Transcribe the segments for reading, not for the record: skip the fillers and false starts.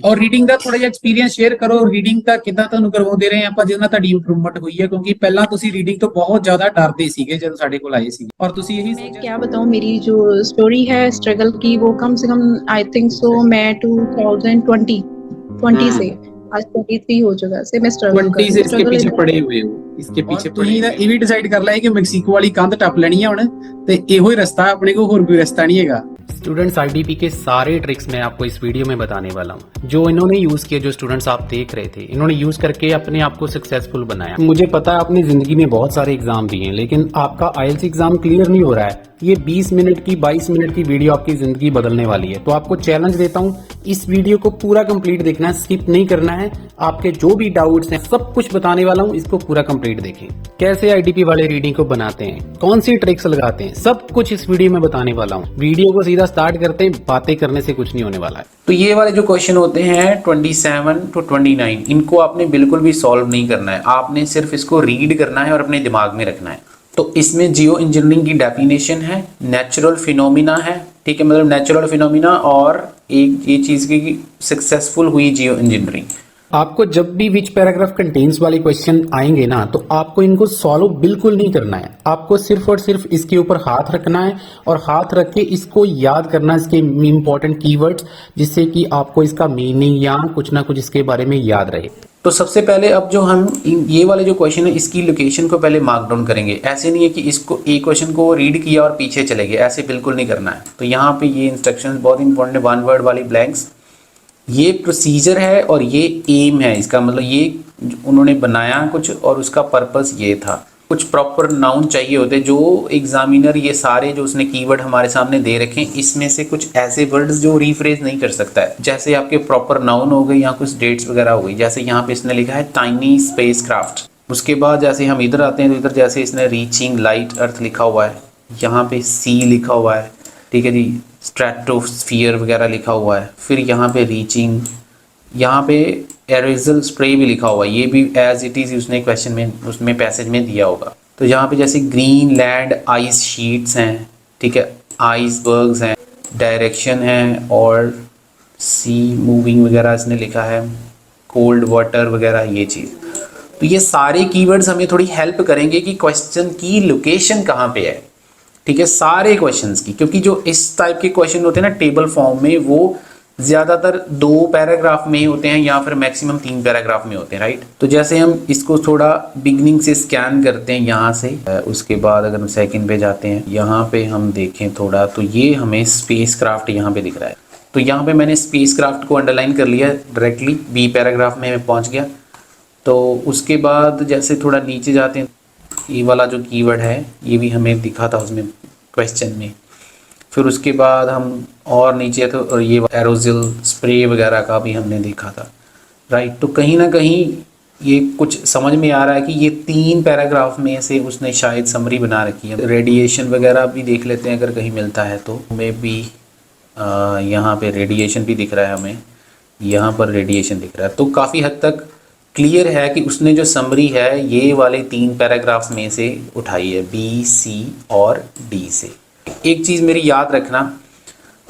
ਔਰ ਰੀਡਿੰਗ ਦਾ ਥੋੜਾ ਜਿਹਾ ਐਕਸਪੀਰੀਅੰਸ ਸ਼ੇਅਰ ਕਰੋ। ਰੀਡਿੰਗ ਦਾ ਕਿੱਦਾਂ ਤੁਹਾਨੂੰ ਕਰਵਾਉਂਦੇ ਰਹੇ ਆਪਾਂ, ਜਿਹਦੇ ਨਾਲ ਤੁਹਾਡੀ ਇੰਪਰੂਵਮੈਂਟ ਹੋਈ ਹੈ, ਕਿਉਂਕਿ ਪਹਿਲਾਂ ਤੁਸੀਂ ਰੀਡਿੰਗ ਤੋਂ ਬਹੁਤ ਜ਼ਿਆਦਾ ਡਰਦੇ ਸੀਗੇ ਜਦੋਂ ਸਾਡੇ ਕੋਲ ਆਏ ਸੀ, ਔਰ ਤੁਸੀਂ ਇਹੀ मैं सोचा क्या बताऊँ, मेरी जो स्टोरी है स्ट्रगल की, वो कम से कम आई थिंक सो मैं 2020 से आज 23 हो चुका से मैं स्ट्रगल कर 20 रही से हूँ। इसके स्ट्रगल पीछे इतना पड़े हुए हो, इसके पीछे ਤੁਸੀਂ ਤਾਂ ਇਹ ਵੀ ਡਿਸਾਈਡ ਕਰ ਲਿਆ ਕਿ ਮੈਕਸੀਕੋ ਵਾਲੀ ਕੰਧ ਟੱਪ ਲੈਣੀ ਹੈ ਹੁਣ, ਤੇ ਇਹੋ ਹੀ ਰਸਤਾ, ਆਪਣੇ ਕੋਲ ਹੋਰ ਕੋਈ ਰਸਤਾ ਨਹੀਂ ਹੈਗਾ। स्टूडेंट्स आईडीपी के सारे ट्रिक्स मैं आपको इस वीडियो में बताने वाला हूँ, जो इन्होंने यूज किए, जो स्टूडेंट्स आप देख रहे थे, इन्होंने यूज करके अपने आप को सक्सेसफुल बनाया। मुझे पता है आपने जिंदगी में बहुत सारे एग्जाम दिए हैं, लेकिन आपका आईएलटीएस एग्जाम क्लियर नहीं हो रहा है। ये 20 मिनट की 22 मिनट की वीडियो आपकी जिंदगी बदलने वाली है। तो आपको चैलेंज देता हूँ, इस वीडियो को पूरा कंप्लीट देखना है, स्किप नहीं करना है। आपके जो भी डाउट्स हैं सब कुछ बताने वाला हूँ, इसको पूरा कंप्लीट देखें। कैसे आईडीपी वाले रीडिंग को बनाते हैं, कौन सी ट्रिक्स लगाते हैं, सब कुछ इस वीडियो में बताने वाला हूँ। वीडियो को सीधा स्टार्ट करते हैं, बातें करने से कुछ नहीं होने वाला है। तो ये वाले जो क्वेश्चन होते हैं 27 to 29, इनको आपने बिल्कुल भी सॉल्व नहीं करना है, आपने सिर्फ इसको रीड करना है और अपने दिमाग में रखना है। तो इसमें जियो इंजीनियरिंग की डेफिनेशन है, नेचुरल फिनोमिना है, ठीक है, मतलब नेचुरल फिनोमिना, और एक ये चीज़ की सक्सेसफुल हुई जियो इंजीनियरिंग। आपको जब भी विच पैराग्राफ कंटेन्स वाले क्वेश्चन आएंगे ना, तो आपको इनको सॉल्व बिल्कुल नहीं करना है। आपको सिर्फ और सिर्फ इसके ऊपर हाथ रखना है और हाथ रख के इसको याद करना है, इसके इंपॉर्टेंट कीवर्ड्स, जिससे कि आपको इसका मीनिंग या कुछ ना कुछ इसके बारे में याद रहे। तो सबसे पहले अब जो हम ये वाले जो क्वेश्चन है, इसकी लोकेशन को पहले मार्क डाउन करेंगे। ऐसे नहीं है कि इसको एक क्वेश्चन को रीड किया और पीछे चले गए, ऐसे बिल्कुल नहीं करना है। तो यहाँ पे ये इंस्ट्रक्शंस बहुत इंपॉर्टेंट है, वन वर्ड वाली ब्लैंक्स, ये प्रोसीजर है और ये एम है इसका, मतलब ये उन्होंने बनाया कुछ और उसका पर्पस ये था। कुछ प्रॉपर नाउन चाहिए होते, जो एग्जामिनर ये सारे जो उसने कीवर्ड हमारे सामने दे रखे हैं, इसमें से कुछ ऐसे वर्ड्स जो रीफ्रेज नहीं कर सकता है, जैसे आपके प्रॉपर नाउन हो गए, यहाँ कुछ डेट्स वगैरह हो गई। जैसे यहाँ पे इसने लिखा है टाइनी स्पेसक्राफ्ट। उसके बाद जैसे हम इधर आते हैं तो इधर जैसे इसने रीचिंग लाइट अर्थ लिखा हुआ है, यहाँ पे सी लिखा हुआ है, ठीक है जी, स्ट्रेटोस्फियर वगैरह लिखा हुआ है। फिर यहाँ पे रीचिंग, यहाँ पे एरेजल स्प्रे भी लिखा हुआ है, ये भी एज इट इज़ उसने क्वेश्चन में उसमें पैसेज में दिया होगा। तो यहाँ पे जैसे ग्रीन लैंड आइस शीट्स हैं, ठीक है, आइसबर्ग्स हैं, डायरेक्शन है, और सी मूविंग वगैरह इसने लिखा है, कोल्ड वाटर वगैरह ये चीज़। तो ये सारे कीवर्ड्स हमें थोड़ी हेल्प करेंगे कि क्वेश्चन की लोकेशन कहाँ पे है, ठीक है, सारे क्वेश्चंस की। क्योंकि जो इस टाइप के क्वेश्चन होते हैं ना टेबल फॉर्म में, वो ज़्यादातर 2 पैराग्राफ में होते हैं या फिर मैक्सिमम 3 पैराग्राफ में होते हैं, राइट। तो जैसे हम इसको थोड़ा बिगनिंग से स्कैन करते हैं यहाँ से, उसके बाद अगर हम सेकंड पे जाते हैं, यहाँ पे हम देखें थोड़ा, तो ये हमें स्पेस क्राफ्ट यहाँ पे दिख रहा है। तो यहाँ पे मैंने स्पेस क्राफ्ट को अंडरलाइन कर लिया डायरेक्टली, बी पैराग्राफ में मैं पहुँच गया। तो उसके बाद जैसे थोड़ा नीचे जाते हैं, ये वाला जो कीवर्ड है ये भी हमें दिखा था उसमें क्वेश्चन में। फिर उसके बाद हम और नीचे तो और ये एरोजल स्प्रे वगैरह का भी हमने देखा था, राइट। तो कहीं ना कहीं ये कुछ समझ में आ रहा है कि ये 3 पैराग्राफ में से उसने शायद समरी बना रखी है। रेडिएशन वगैरह भी देख लेते हैं अगर कहीं मिलता है तो। हमें भी यहाँ पे रेडिएशन भी दिख रहा है, हमें यहाँ पर रेडिएशन दिख रहा है। तो काफ़ी हद तक क्लियर है कि उसने जो समरी है ये वाले 3 पैराग्राफ्स में से उठाई है, बी, सी और डी से। एक चीज़ मेरी याद रखना,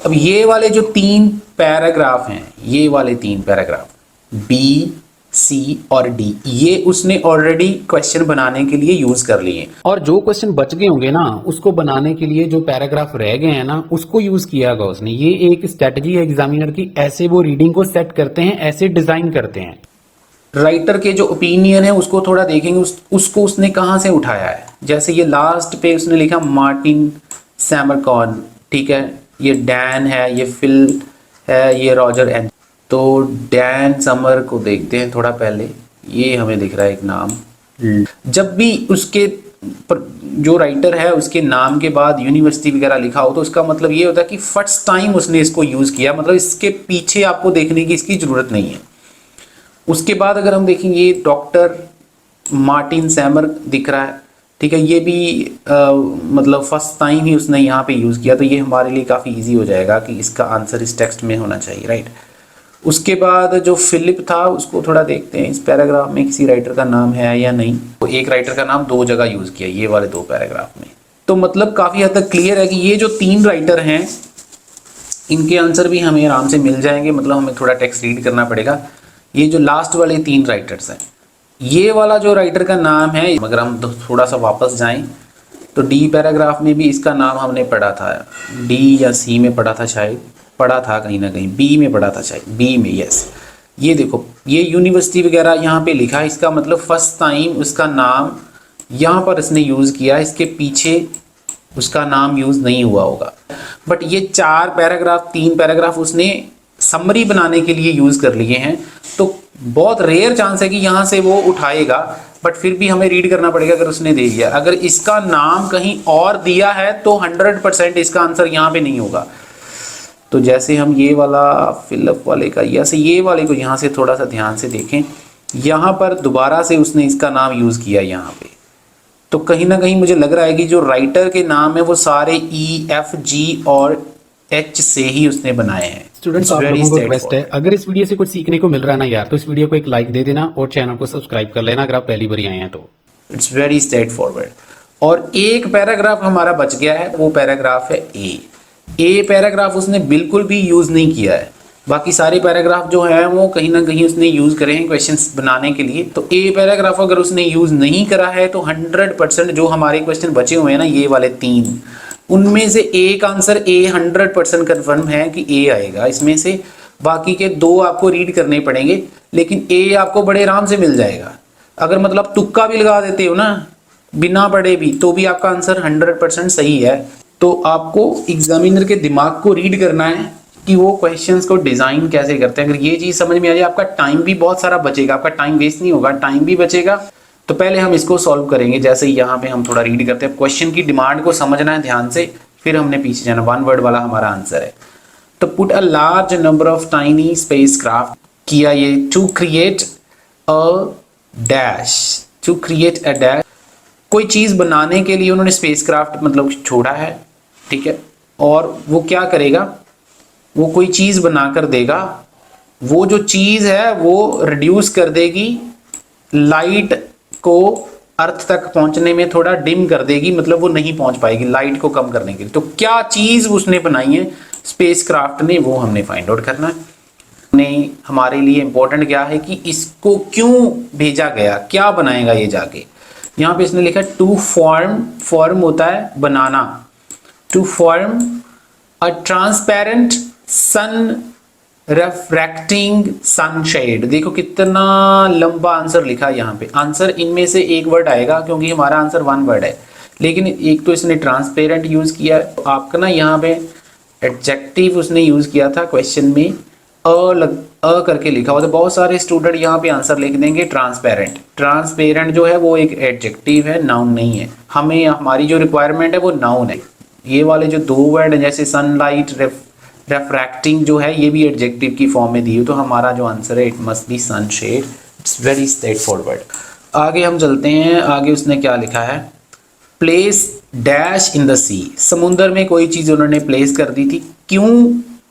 अब ये वाले जो 3 पैराग्राफ हैं, ये वाले 3 पैराग्राफ बी, सी और डी, ये उसने ऑलरेडी क्वेश्चन बनाने के लिए यूज कर लिए हैं। और जो क्वेश्चन बच गए होंगे ना, उसको बनाने के लिए जो पैराग्राफ रह गए हैं ना, उसको यूज किया होगा उसने। ये एक स्ट्रेटजी है एग्जामिनर की, ऐसे वो रीडिंग को सेट करते हैं, ऐसे डिजाइन करते हैं। राइटर के जो ओपिनियन है उसको थोड़ा देखेंगे, उसको उसने कहाँ से उठाया है। जैसे ये लास्ट पे उसने लिखा मार्टिन सैमरकॉन, ठीक है, ये डैन है, ये फिल है, ये रॉजर एन। तो डैन समर को देखते हैं थोड़ा पहले, ये हमें दिख रहा है एक नाम। जब भी उसके जो राइटर है उसके नाम के बाद यूनिवर्सिटी वगैरह लिखा हो, तो उसका मतलब ये होता है कि फर्स्ट टाइम उसने इसको यूज़ किया, मतलब इसके पीछे आपको देखने की इसकी ज़रूरत नहीं है। उसके बाद अगर हम देखेंगे, ये डॉक्टर मार्टिन सैमर दिख रहा है, ठीक है, ये भी मतलब फर्स्ट टाइम ही उसने यहाँ पे यूज़ किया, तो ये हमारे लिए काफ़ी इजी हो जाएगा कि इसका आंसर इस टेक्स्ट में होना चाहिए, राइट। उसके बाद जो फिलिप था उसको थोड़ा देखते हैं, इस पैराग्राफ में किसी राइटर का नाम है या नहीं। तो एक राइटर का नाम 2 जगह यूज़ किया, ये वाले 2 पैराग्राफ में। तो मतलब काफ़ी हद तक क्लियर है कि ये जो 3 राइटर हैं इनके आंसर भी हमें आराम से मिल जाएंगे, मतलब हमें थोड़ा टेक्स्ट रीड करना पड़ेगा। ये जो लास्ट वाले 3 राइटर्स हैं, ये वाला जो राइटर का नाम है, अगर हम थोड़ा सा वापस जाएं तो डी पैराग्राफ में भी इसका नाम हमने पढ़ा था, डी या सी में पढ़ा था, शायद पढ़ा था कहीं ना कहीं, बी में पढ़ा था शायद, बी में, यस। ये देखो, ये यूनिवर्सिटी वगैरह यहाँ पे लिखा है, इसका मतलब फर्स्ट टाइम उसका नाम यहाँ पर इसने यूज़ किया, इसके पीछे उसका नाम यूज़ नहीं हुआ होगा। बट ये 4 पैराग्राफ 3 पैराग्राफ उसने समरी बनाने के लिए यूज़ कर लिए हैं, तो बहुत रेयर चांस है कि यहाँ से वो उठाएगा, बट फिर भी हमें रीड करना पड़ेगा अगर उसने दे दिया। अगर इसका नाम कहीं और दिया है तो 100% इसका आंसर यहाँ पे नहीं होगा। तो जैसे हम ये वाला फिलअप वाले का, या से ये वाले को यहाँ से थोड़ा सा ध्यान से देखें, यहाँ पर दोबारा से उसने इसका नाम यूज़ किया यहाँ पे, तो कहीं ना कहीं मुझे लग रहा है कि जो राइटर के नाम है वो सारे ई, एफ, जी और एच से ही उसने बनाए हैं। स्टूडेंट्स, आप लोगों को रिक्वेस्ट है, अगर इस वीडियो से कुछ सीखने को मिल रहा है ना यार, तो इस वीडियो को एक लाइक दे देना और चैनल को सब्सक्राइब कर लेना अगर आप पहली बार आए हैं तो। It's very straight forward. और एक पैराग्राफ हमारा बच गया है, वो पैराग्राफ है ए पैराग्राफ उसने बिल्कुल भी यूज़ नहीं किया है, बाकी सारे पैराग्राफ जो है वो कहीं ना कहीं उसने यूज़ करे हैं क्वेश्चंस बनाने के लिए। तो ए पैराग्राफ अगर उसने यूज़ नहीं करा है तो 100% जो हमारे क्वेश्चन बचे हुए हैं ना, ये वाले 3, उनमें से एक आंसर ए 100% कन्फर्म है कि ए आएगा इसमें से। बाकी के 2 आपको रीड करने पड़ेंगे, लेकिन ए आपको बड़े आराम से मिल जाएगा। अगर मतलब तुक्का भी लगा देते हो ना बिना पढ़े भी, तो भी आपका आंसर 100% सही है। तो आपको एग्जामिनर के दिमाग को रीड करना है कि वो क्वेश्चंस को डिज़ाइन कैसे करते हैं। अगर ये चीज़ समझ में आ जाए, आपका टाइम भी बहुत सारा बचेगा, आपका टाइम वेस्ट नहीं होगा, टाइम भी बचेगा। तो पहले हम इसको सॉल्व करेंगे। जैसे यहाँ पे हम थोड़ा रीड करते हैं, क्वेश्चन की डिमांड को समझना है ध्यान से, फिर हमने पीछे जाना। 1 वर्ड वाला हमारा आंसर है। तो put a large number of tiny spacecraft, किया ये to create a dash, to create a dash, कोई चीज़ बनाने के लिए उन्होंने स्पेसक्राफ्ट मतलब छोड़ा है, ठीक है। और वो क्या करेगा, वो कोई चीज़ बनाकर देगा, वो जो चीज़ है वो रिड्यूस कर देगी, लाइट को अर्थ तक पहुंचने में थोड़ा डिम कर देगी, मतलब वो नहीं पहुंच पाएगी लाइट को कम करने के लिए। तो क्या चीज़ उसने बनाई है स्पेसक्राफ्ट ने, वो हमने फाइंड आउट करना है। हमारे लिए इंपॉर्टेंट क्या है कि इसको क्यों भेजा गया, क्या बनाएगा ये जाके। यहाँ पे इसने लिखा टू फॉर्म, फॉर्म होता है बनाना, to form a transparent sun refracting sunshade. देखो कितना लंबा आंसर लिखा यहाँ पे। आंसर इनमें से एक वर्ड आएगा क्योंकि हमारा आंसर 1 वर्ड है, लेकिन एक तो इसने ट्रांसपेरेंट यूज किया है। तो आपका ना यहाँ पे एडजेक्टिव उसने यूज किया था क्वेश्चन में, अ करके लिखा हुआ था। बहुत सारे स्टूडेंट यहाँ पे आंसर लिख देंगे ट्रांसपेरेंट। ट्रांसपेरेंट जो है वो एक एडजेक्टिव है, नाउन नहीं है। हमें हमारी जो रिक्वायरमेंट है वो नाउन है। ये वाले जो 2 वर्ड हैं जैसे सनलाइट, रिफ्रैक्टिंग जो है, ये भी एडजेक्टिव की फॉर्म में दी है। तो हमारा जो आंसर है it must be sunshade. It's very straight forward. आगे हम चलते हैं। आगे उसने क्या लिखा है, प्लेस डैश इन द सी, समुद्र में कोई चीज़ उन्होंने प्लेस कर दी थी।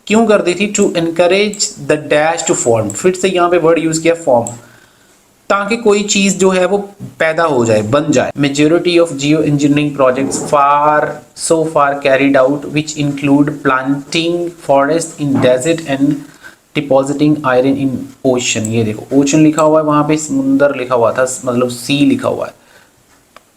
क्यों कर दी थी, to encourage the dash to form. फिर से यहाँ पे वर्ड यूज किया फॉर्म, ताकि कोई चीज़ जो है वो पैदा हो जाए, बन जाए। Majority of geo engineering projects so far carried out which include planting forest in desert and depositing iron in ocean. ये देखो ओशन लिखा हुआ है, वहाँ पे समुंदर लिखा हुआ था, मतलब सी लिखा हुआ है।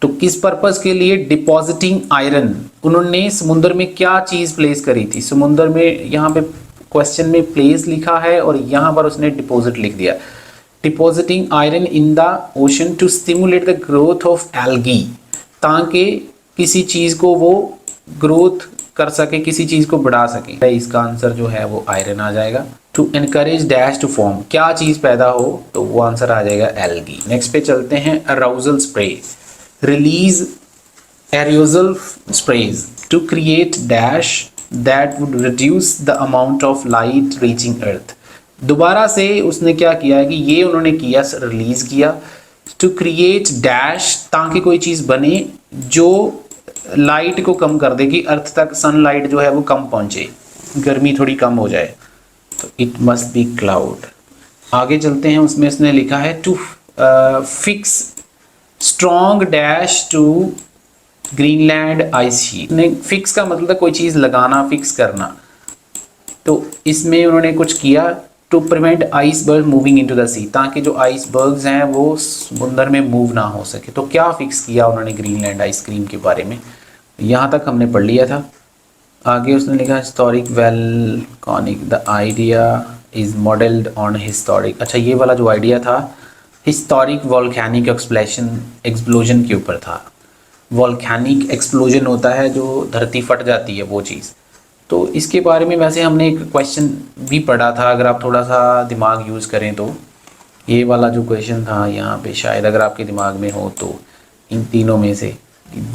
तो किस पर्पस के लिए, डिपॉजिटिंग आयरन। उन्होंने समुद्र में क्या चीज़ प्लेस करी थी, समुद्र में यहाँ पे क्वेश्चन में प्लेस लिखा है और यहाँ पर उसने डिपॉजिट लिख दिया। Depositing iron in the ocean to stimulate the growth of algae, ताकि किसी चीज़ को वो ग्रोथ कर सके, किसी चीज़ को बढ़ा सके। इसका आंसर जो है वो आयरन आ जाएगा। To encourage dash to form, क्या चीज़ पैदा हो, तो वो आंसर आ जाएगा एल्गी। नेक्स्ट पे चलते हैं, aerosol spray, release aerosol sprays to create dash that would reduce the amount of light reaching earth. दोबारा से उसने क्या किया है कि ये उन्होंने किया, रिलीज किया, टू क्रिएट डैश, ताकि कोई चीज़ बने जो लाइट को कम कर देगी, अर्थ तक सनलाइट जो है वो कम पहुंचे, गर्मी थोड़ी कम हो जाए। तो इट मस्ट बी क्लाउड। आगे चलते हैं, उसमें उसने लिखा है to fix strong dash to Greenland ice sheet. Fix का मतलब कोई चीज़ लगाना, फिक्स करना। तो इसमें उन्होंने कुछ किया to prevent iceberg moving into the sea, ताकि जो आइसबर्ग्स हैं वो समुंदर में मूव ना हो सके। तो क्या फिक्स किया उन्होंने ग्रीनलैंड आइसक्रीम के बारे में, यहाँ तक हमने पढ़ लिया था। आगे उसने लिखा historic volcanic, the idea is modelled on historic. अच्छा, ये वाला जो आइडिया था हिस्टोरिक वोल्केनिक एक्सप्लोजन के ऊपर था। वोल्केनिक एक्सप्लोजन होता है जो धरती फट जाती है, वो चीज़। तो इसके बारे में वैसे हमने एक क्वेश्चन भी पढ़ा था, अगर आप थोड़ा सा दिमाग यूज़ करें तो। ये वाला जो क्वेश्चन था यहाँ पे, शायद अगर आपके दिमाग में हो तो, इन तीनों में से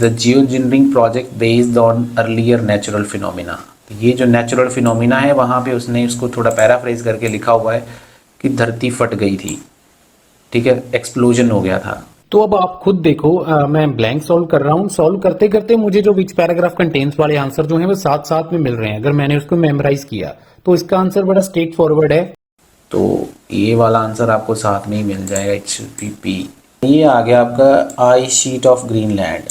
the Jio engineering project based on earlier natural phenomena. ये जो नेचुरल फिनोमिना है वहाँ पे उसने उसको थोड़ा पैराफ्रेज करके लिखा हुआ है कि धरती फट गई थी, ठीक है, एक्सप्लोजन हो गया था। तो अब आप खुद देखो, मैं ब्लैंक सॉल्व कर रहा हूँ। सॉल्व करते करते मुझे जो विच पैराग्राफ कंटेन्स वाले आंसर जो हैं वो साथ साथ में मिल रहे हैं। अगर मैंने उसको मेमोराइज किया तो इसका आंसर बड़ा स्ट्रेट फॉरवर्ड है। तो ये वाला आंसर आपको साथ में ही मिल जाएगा, HPP। ये आ गया आपका ice sheet of Greenland.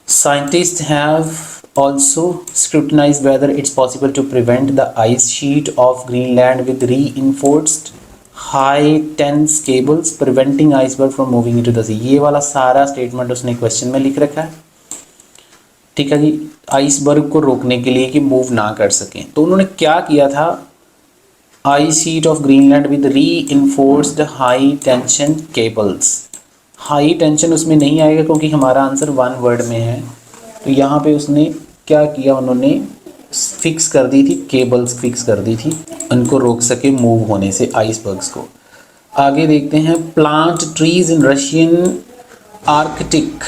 Scientist have also scrutinized whether it's possible to prevent the ice sheet of Greenland with reinforced high tense cables preventing iceberg from moving into the sea। ये वाला सारा statement उसने question में लिख रखा है, ठीक है जी, आइसबर्ग को रोकने के लिए कि मूव ना कर सकें। तो उन्होंने क्या किया था, ice sheet of Greenland with reinforced high tension cables. High tension उसमें नहीं आएगा क्योंकि हमारा आंसर वन वर्ड में है। तो यहाँ पे उसने क्या किया, उन्होंने फिक्स कर दी थी, केबल्स फिक्स कर दी थी, उनको रोक सके मूव होने से आइसबर्ग्स को। आगे देखते हैं, plant trees in Russian Arctic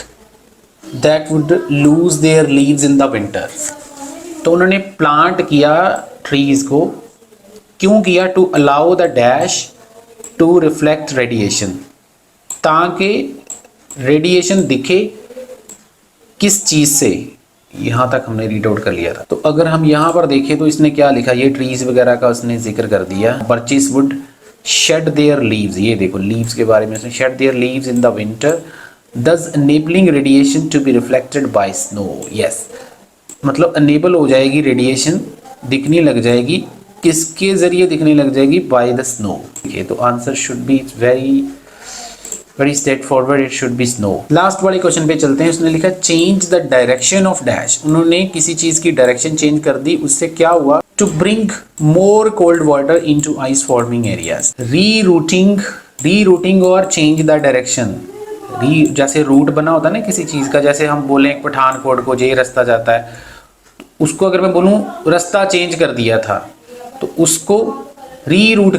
that would lose their leaves in the winter. तो उन्होंने प्लांट किया ट्रीज को, क्यों किया, to allow the dash to reflect radiation, ताकि रेडिएशन दिखे किस चीज़ से, यहाँ तक हमने रीड आउट कर लिया था। तो अगर हम यहाँ पर देखें तो इसने क्या लिखा, ये ट्रीज वगैरह का उसने जिक्र कर दिया। Birches would shed their leaves, ये देखो लीव्स के बारे में उसने, shed their leaves in the winter thus enabling radiation to be reflected by snow. Yes, मतलब अनेबल हो जाएगी रेडिएशन, दिखने लग जाएगी, किसके जरिए दिखने लग जाएगी, बाय द स्नो। ठीक है, तो answer should be very straight forward, it should be snow. Last वाले क्वेश्चन पे चलते हैं। उसने लिखा change the direction of dash. उन्होंने किसी चीज की डायरेक्शन चेंज कर दी, उससे क्या हुआ, to bring more cold water into ice forming areas. Rerouting और चेंज द डायरेक्शन। जैसे रूट बना होता है ना किसी चीज का, जैसे हम बोले पठानकोट को ये रास्ता जाता है, उसको अगर मैं बोलूँ रास्ता चेंज कर दिया था, तो उसको रीरूट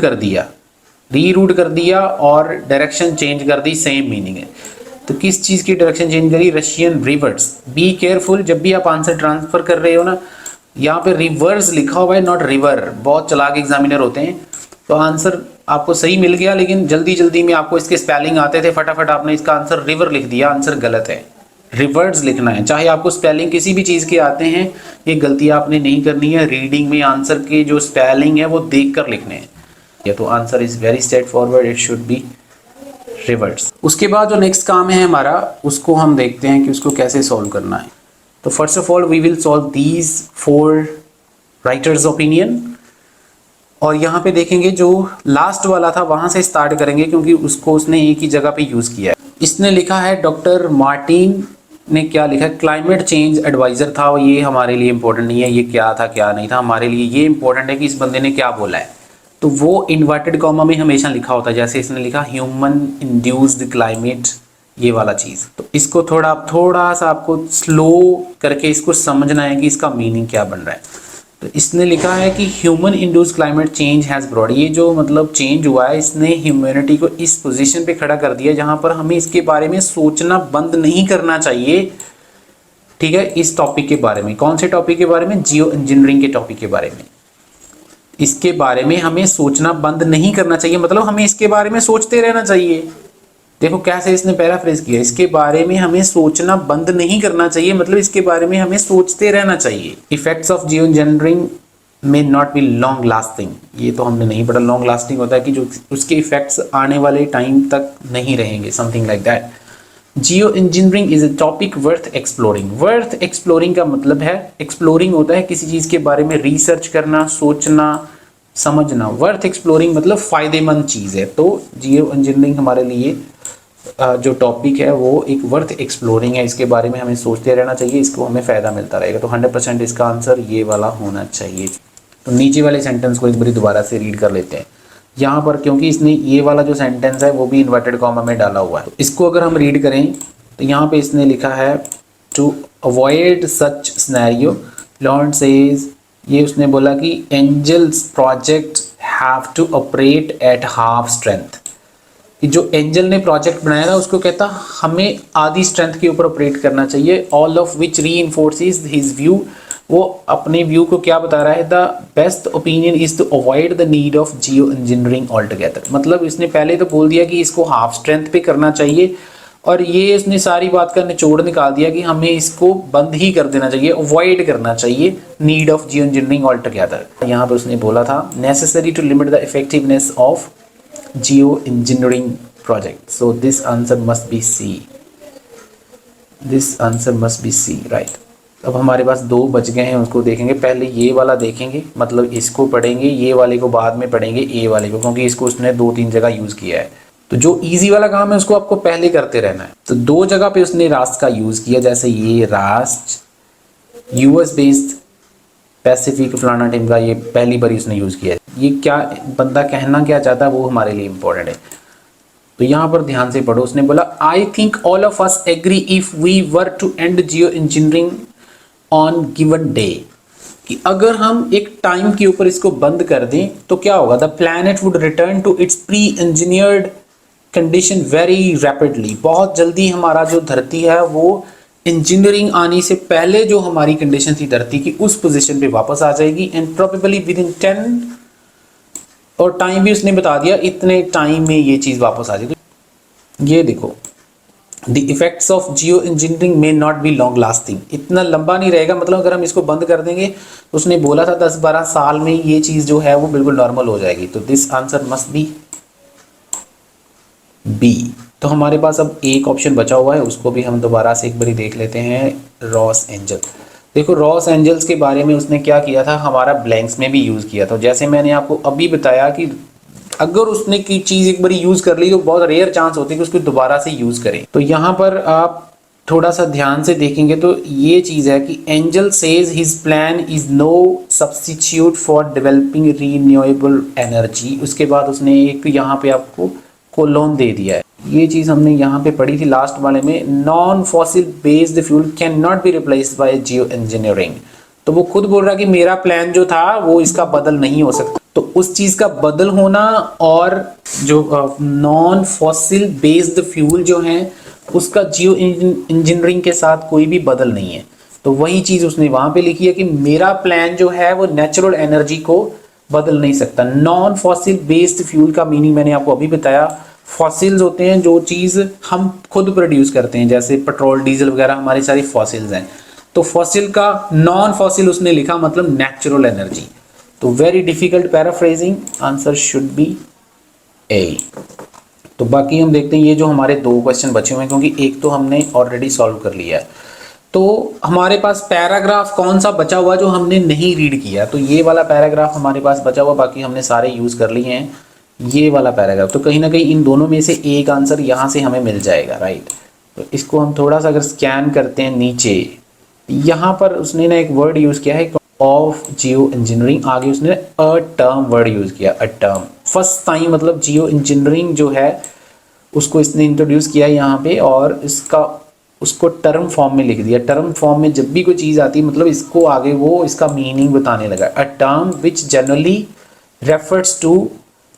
कर दिया और डायरेक्शन चेंज कर दी, सेम मीनिंग है। तो किस चीज़ की डायरेक्शन चेंज करी, रशियन रिवर्स। बी केयरफुल, जब भी आप आंसर ट्रांसफर कर रहे हो ना, यहाँ पे रिवर्स लिखा हुआ है, नॉट रिवर। बहुत चालाक एग्जामिनर होते हैं, तो आंसर आपको सही मिल गया, लेकिन जल्दी जल्दी में आपको इसके स्पेलिंग आते थे, फटाफट आपने इसका आंसर रिवर लिख दिया, आंसर गलत है, रिवर्स लिखना है। चाहे आपको स्पेलिंग किसी भी चीज़ के आते हैं, ये गलती आपने नहीं करनी है। रीडिंग में आंसर के जो स्पेलिंग है वो देख कर लिखने हैं। तो answer is very straight forward, it should be reverse. उसके बाद जो नेक्स्ट काम है हमारा, उसको हम देखते हैं कि उसको कैसे सॉल्व करना है। तो first of all we will solve these 4 writers opinion, और यहाँ पे देखेंगे जो लास्ट वाला था वहां से स्टार्ट करेंगे, क्योंकि उसको उसने एक ही जगह पे यूज किया है। इसने लिखा है, डॉक्टर मार्टिन ने क्या लिखा है, क्लाइमेट चेंज एडवाइजर था। ये हमारे लिए इंपॉर्टेंट नहीं है, ये क्या था क्या नहीं था, हमारे लिए ये इंपॉर्टेंट है कि इस बंदे ने क्या बोला है। तो वो इन्वर्टेड कॉमा में हमेशा लिखा होता है, जैसे इसने लिखा ह्यूमन इंड्यूस्ड क्लाइमेट, ये वाला चीज़। तो इसको थोड़ा सा आपको स्लो करके इसको समझना है कि इसका मीनिंग क्या बन रहा है। तो इसने लिखा है कि human induced climate change has broad, ये जो मतलब चेंज हुआ है, इसने ह्यूमैनिटी को इस पोजीशन पे खड़ा कर दिया जहाँ पर हमें इसके बारे में सोचना बंद नहीं करना चाहिए। ठीक है, इस टॉपिक के बारे में, कौन से टॉपिक के बारे में, जियो इंजीनियरिंग के टॉपिक के बारे में, इसके बारे में हमें सोचना बंद नहीं करना चाहिए, मतलब हमें इसके बारे में सोचते रहना चाहिए। देखो कैसे इसने पैराफ्रेज किया, इसके बारे में हमें सोचना बंद नहीं करना चाहिए, मतलब इसके बारे में हमें सोचते रहना चाहिए। Effects of geo engineering may not be long lasting, ये तो हमने नहीं पढ़ा। लॉन्ग लास्टिंग होता है कि जो उसके इफेक्ट्स आने वाले टाइम तक नहीं रहेंगे, something like that. Jio engineering is a topic worth exploring. Worth exploring का मतलब है, एक्सप्लोरिंग होता है किसी चीज के बारे में रिसर्च करना, सोचना, समझना। वर्थ एक्सप्लोरिंग मतलब फायदेमंद चीज है। तो जियो इंजीनियरिंग हमारे लिए जो टॉपिक है वो एक वर्थ एक्सप्लोरिंग है, इसके बारे में हमें सोचते रहना चाहिए, इसको हमें फ़ायदा मिलता रहेगा। तो 100% इसका आंसर ये वाला होना चाहिए। तो नीचे वाले सेंटेंस को एक बार दोबारा से रीड कर लेते हैं। यहाँ पर क्योंकि इसने ये वाला जो सेंटेंस है वो भी इन्वर्टेड कॉमा में डाला हुआ है, तो इसको अगर हम रीड करें तो यहाँ पे इसने लिखा है to avoid such scenario Lord says, ये उसने बोला कि Angel's project have to operate at half strength. कि जो एंजल ने प्रोजेक्ट बनाया था उसको कहता हमें आधी स्ट्रेंथ के ऊपर ऑपरेट करना चाहिए। All of which reinforces his view, वो अपने व्यू को क्या बता रहा है, the best opinion is to avoid the need of geo engineering altogether. मतलब इसने पहले तो बोल दिया कि इसको हाफ स्ट्रेंथ पे करना चाहिए, और ये उसने सारी बात का निचोड़ निकाल दिया कि हमें इसको बंद ही कर देना चाहिए, अवॉइड करना चाहिए need of geo engineering altogether. यहाँ पे उसने बोला था necessary to limit the effectiveness of geo engineering project. So this answer must be C, this answer must be C, right. अब हमारे पास दो बच गए हैं, उसको देखेंगे। पहले ये वाला देखेंगे, मतलब इसको पढ़ेंगे, ये वाले को बाद में पढ़ेंगे, ए वाले को, क्योंकि इसको उसने 2-3 जगह यूज़ किया है। तो जो इजी वाला काम है उसको आपको पहले करते रहना है। तो 2 जगह पे उसने रास्ट का यूज़ किया, जैसे ये रास्ट यूएस बेस्ड पैसिफिक फलाना टीम का, ये पहली बार उसने यूज़ किया है। ये क्या बंदा कहना क्या चाहता है वो हमारे लिए इंपॉर्टेंट है। तो यहाँ पर ध्यान से पढ़ो। उसने बोला I think all of us agree if we were to end geo engineering on given day, कि अगर हम एक टाइम के ऊपर इसको बंद कर दें तो क्या होगा, the planet would return to its pre engineered condition very rapidly. बहुत जल्दी हमारा जो धरती है वो इंजीनियरिंग आने से पहले जो हमारी कंडीशन थी धरती की, उस पोजीशन पे वापस आ जाएगी, एंड प्रोबेबली विद इन 10, और टाइम भी उसने बता दिया इतने टाइम में ये चीज़ वापस आ जाएगी। ये देखो, the effects of geo engineering may not be long lasting, इतना लंबा नहीं रहेगा। मतलब अगर हम इसको बंद कर देंगे, उसने बोला था 10-12 साल में ये चीज़ जो है वो बिल्कुल नॉर्मल हो जाएगी। तो this answer must be B. तो हमारे पास अब एक ऑप्शन बचा हुआ है, उसको भी हम दोबारा से एक बारी देख लेते हैं, रॉस एंजल। देखो रॉस एंजल्स के बारे में उसने क्या किया था, हमारा ब्लैंक्स में भी यूज़ किया था। जैसे मैंने आपको अभी बताया कि अगर उसने की चीज़ एक बारी यूज़ कर ली तो बहुत रेयर चांस होती है कि उसको दोबारा से यूज़ करें। तो यहाँ पर आप थोड़ा सा ध्यान से देखेंगे तो ये चीज़ है कि Angel says his plan is no substitute for developing renewable energy. उसके बाद उसने एक यहाँ पे आपको कोलोन दे दिया है। ये चीज़ हमने यहाँ पे पढ़ी थी लास्ट वाले में, non fossil based fuel can not be replaced by Jio engineering. तो वो खुद बोल रहा है कि मेरा प्लान जो था वो इसका बदल नहीं हो सकता। तो उस चीज़ का बदल होना और जो नॉन फॉसिल बेस्ड फ्यूल जो है उसका जियो इंजीनियरिंग के साथ कोई भी बदल नहीं है। तो वही चीज़ उसने वहाँ पे लिखी है कि मेरा प्लान जो है वो नेचुरल एनर्जी को बदल नहीं सकता। नॉन फॉसिल बेस्ड फ्यूल का मीनिंग मैंने आपको अभी बताया। फॉसिल्स होते हैं जो चीज़ हम खुद प्रोड्यूस करते हैं, जैसे पेट्रोल डीजल वगैरह हमारी सारी फॉसिल्स हैं। तो फॉसिल का नॉन फॉसिल उसने लिखा मतलब नेचुरल एनर्जी। तो very difficult paraphrasing, answer should be A. तो बाकी हम देखते हैं, ये जो हमारे 2 क्वेश्चन बचे हुए हैं, क्योंकि एक तो हमने ऑलरेडी सॉल्व कर लिया है। तो हमारे पास पैराग्राफ कौन सा बचा हुआ जो हमने नहीं रीड किया, तो ये वाला पैराग्राफ हमारे पास बचा हुआ, बाकी हमने सारे यूज़ कर लिए हैं। ये वाला पैराग्राफ, तो कहीं ना कहीं इन दोनों में से एक आंसर यहाँ से हमें मिल जाएगा, राइट। तो इसको हम थोड़ा सा अगर स्कैन करते हैं नीचे, यहाँ पर उसने ना एक वर्ड यूज़ किया है ऑफ जियो इंजीनियरिंग, आगे उसने अ टर्म वर्ड यूज़ किया, अ टर्म। फर्स्ट टाइम मतलब जियो इंजीनियरिंग जो है उसको इसने इंट्रोड्यूस किया यहाँ पे, और उसको टर्म फॉर्म में लिख दिया। टर्म फॉर्म में जब भी कोई चीज़ आती है मतलब इसको आगे वो इसका मीनिंग बताने लगा। A term which generally refers to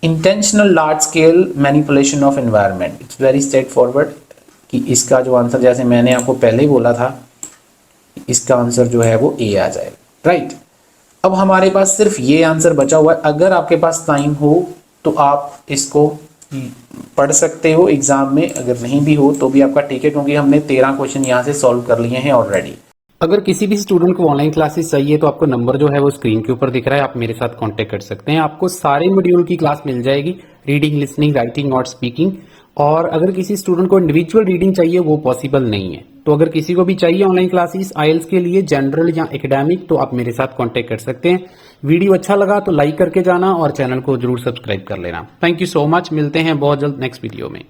intentional large scale manipulation of environment. It's very straightforward कि इसका जो आंसर, जैसे मैंने आपको पहले ही बोला था, इसका आंसर जो है वो ए आ जाएगा, राइट। अब हमारे पास सिर्फ ये आंसर बचा हुआ है। अगर आपके पास टाइम हो तो आप इसको पढ़ सकते हो एग्जाम में, अगर नहीं भी हो तो भी आपका ठीक है, क्योंकि हमने 13 क्वेश्चन यहाँ से सॉल्व कर लिए हैं ऑलरेडी। अगर किसी भी स्टूडेंट को ऑनलाइन क्लासेस चाहिए तो आपको नंबर जो है वो स्क्रीन के ऊपर दिख रहा है, आप मेरे साथ कांटेक्ट कर सकते हैं। आपको सारे मॉड्यूल की क्लास मिल जाएगी, रीडिंग, लिसनिंग, राइटिंग और स्पीकिंग। और अगर किसी स्टूडेंट को इंडिविजुअल रीडिंग चाहिए वो पॉसिबल नहीं है। तो अगर किसी को भी चाहिए ऑनलाइन क्लासेस आईएलटीएस के लिए जनरल या एकेडमिक तो आप मेरे साथ कांटेक्ट कर सकते हैं। वीडियो अच्छा लगा तो लाइक करके जाना और चैनल को जरूर सब्सक्राइब कर लेना। थैंक यू सो मच, मिलते हैं बहुत जल्द नेक्स्ट वीडियो में।